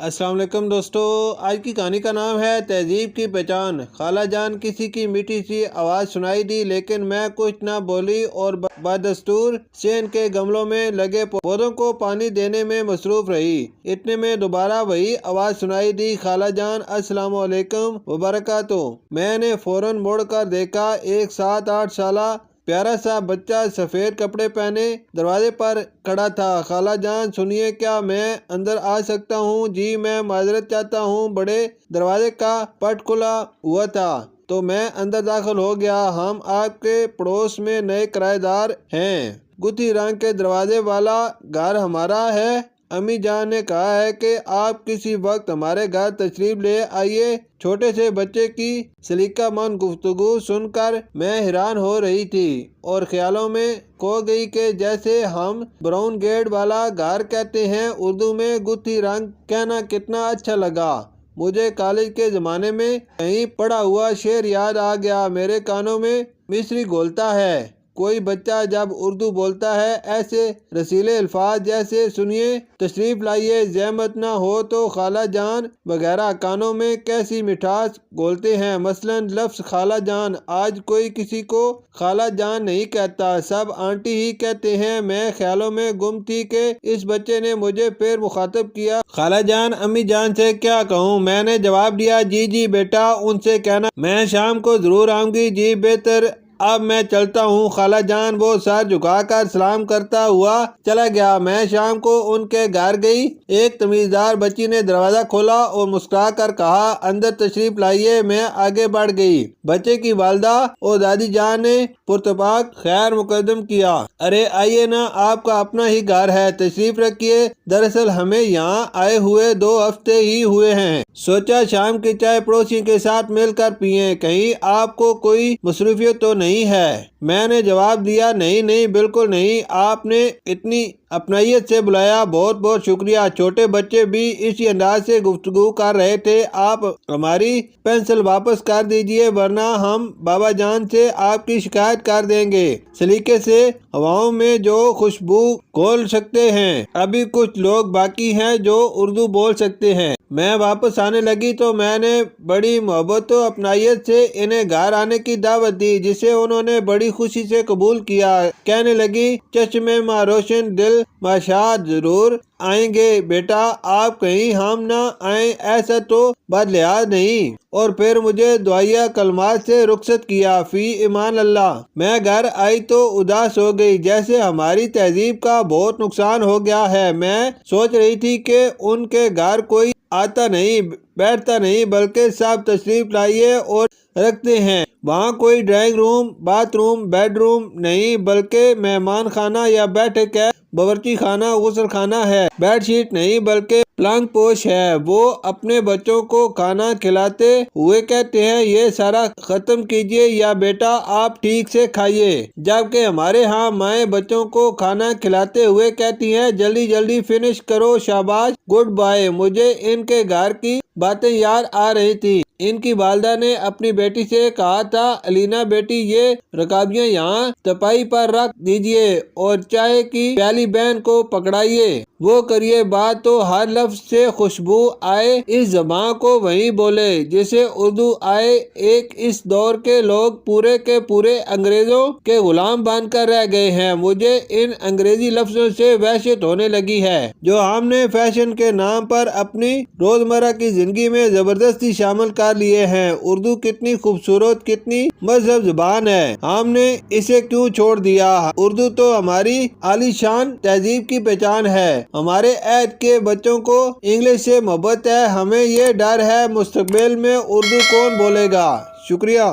السلام علیکم دوستو، آج کی کہانی کا نام ہے تہذیب کی پہچان۔ خالہ جان کسی کی میٹھی سی آواز سنائی دی، لیکن میں کچھ نہ بولی اور بدستور سے ان کے گملوں میں لگے پودوں کو پانی دینے میں مصروف رہی۔ اتنے میں دوبارہ وہی آواز سنائی دی، خالہ جان السلام علیکم وبرکاتہ۔ میں نے فوراً مڑ کر دیکھا، ایک 7-8 سالہ پیارا سا بچہ سفید کپڑے پہنے دروازے پر کھڑا تھا۔ خالہ جان سنیے، کیا میں اندر آ سکتا ہوں؟ جی میں معذرت چاہتا ہوں، بڑے دروازے کا پٹ کھلا ہوا تھا تو میں اندر داخل ہو گیا۔ ہم آپ کے پڑوس میں نئے کرایہ دار ہیں۔ گتھی رنگ کے دروازے والا گھر ہمارا ہے۔ امی جان نے کہا ہے کہ آپ کسی وقت ہمارے گھر تشریف لے آئیے۔ چھوٹے سے بچے کی سلیقہ مند گفتگو سن کر میں حیران ہو رہی تھی اور خیالوں میں کھو گئی کہ جیسے ہم براؤن گیٹ والا گھر کہتے ہیں، اردو میں گتھی رنگ کہنا کتنا اچھا لگا۔ مجھے کالج کے زمانے میں کہیں پڑھا ہوا شعر یاد آ گیا، میرے کانوں میں مصری گھولتا ہے۔ کوئی بچہ جب اردو بولتا ہے ایسے رسیلے الفاظ جیسے سنیے، تشریف لائیے، زحمت نہ ہو تو خالہ جان وغیرہ، کانوں میں کیسی مٹھاس گھولتے ہیں۔ مثلاً لفظ خالہ جان، آج کوئی کسی کو خالہ جان نہیں کہتا، سب آنٹی ہی کہتے ہیں۔ میں خیالوں میں گم تھی کہ اس بچے نے مجھے پھر مخاطب کیا، خالہ جان امی جان سے کیا کہوں؟ میں نے جواب دیا، جی بیٹا، ان سے کہنا میں شام کو ضرور آؤں گی۔ جی بہتر، اب میں چلتا ہوں خالہ جان۔ وہ سر جھکا کر سلام کرتا ہوا چلا گیا۔ میں شام کو ان کے گھر گئی۔ ایک تمیزدار بچی نے دروازہ کھولا اور مسکرا کر کہا، اندر تشریف لائیے۔ میں آگے بڑھ گئی۔ بچے کی والدہ اور دادی جان نے پرتپاک خیر مقدم کیا۔ ارے آئیے نا، آپ کا اپنا ہی گھر ہے، تشریف رکھیے۔ دراصل ہمیں یہاں آئے ہوئے 2 ہفتے ہی ہوئے ہیں، سوچا شام کی چائے پڑوسیوں کے ساتھ مل کر پئیں۔ کہیں آپ کو کوئی مصروفیت تو نہیں ہے؟ میں نے جواب دیا، نہیں بالکل نہیں، آپ نے اتنی اپنائیت سے بلایا، بہت بہت شکریہ۔ چھوٹے بچے بھی اسی انداز سے گفتگو کر رہے تھے۔ آپ ہماری پینسل واپس کر دیجئے ورنہ ہم بابا جان سے آپ کی شکایت کر دیں گے۔ سلیقے سے ہواؤں میں جو خوشبو گھول سکتے ہیں، ابھی کچھ لوگ باقی ہیں جو اردو بول سکتے ہیں۔ میں واپس آنے لگی تو میں نے بڑی محبت و اپنائیت سے انہیں گھر آنے کی دعوت دی، جسے انہوں نے بڑی خوشی سے قبول کیا۔ کہنے لگی، چشم ماں روشن دل ماشاد، ضرور آئیں گے بیٹا، آپ کہیں ہم نہ آئیں ایسا تو بدلحاظ نہیں۔ اور پھر مجھے دعائیہ کلمات سے رخصت کیا۔ فی امان اللہ۔ میں گھر آئی تو اداس ہو گئی، جیسے ہماری تہذیب کا بہت نقصان ہو گیا ہے۔ میں سوچ رہی تھی کہ ان کے گھر کوئی آتا نہیں بیٹھتا نہیں، بلکہ سب تشریف لائیے اور رکھتے ہیں۔ وہاں کوئی drawing room, bath room, bed room نہیں، بلکہ مہمان خانہ یا بیٹھک ہے، باورچی خانہ، غسل خانہ ہے، بیڈ شیٹ نہیں بلکہ پلنگ پوش ہے۔ وہ اپنے بچوں کو کھانا کھلاتے ہوئے کہتے ہیں، یہ سارا ختم کیجئے یا بیٹا آپ ٹھیک سے کھائیے، جبکہ ہمارے ہاں مائیں بچوں کو کھانا کھلاتے ہوئے کہتی ہیں، جلدی فنش کرو، شاباش، گڈ بائے۔ مجھے ان کے گھر کی باتیں یاد آ رہی تھی۔ ان کی والدہ نے اپنی بیٹی سے کہا تھا، الینا بیٹی، یہ رکابیاں یہاں تپائی پر رکھ دیجئے اور چائے کی پیالی بہن کو پکڑائیے، وہ کریے بات تو ہر لفظ سے خوشبو آئے، اس زبان کو وہیں بولے جسے اردو آئے۔ ایک اس دور کے لوگ پورے کے پورے انگریزوں کے غلام بن کر رہ گئے ہیں۔ مجھے ان انگریزی لفظوں سے وحشت ہونے لگی ہے جو ہم نے فیشن کے نام پر اپنی روزمرہ کی زندگی میں زبردستی شامل کر لیے ہیں۔ اردو کتنی خوبصورت، کتنی مہذب زبان ہے، ہم نے اسے کیوں چھوڑ دیا؟ اردو تو ہماری عالی شان تہذیب کی پہچان ہے۔ ہمارے عہد کے بچوں کو انگلش سے محبت ہے، ہمیں یہ ڈر ہے مستقبل میں اردو کون بولے گا؟ شکریہ۔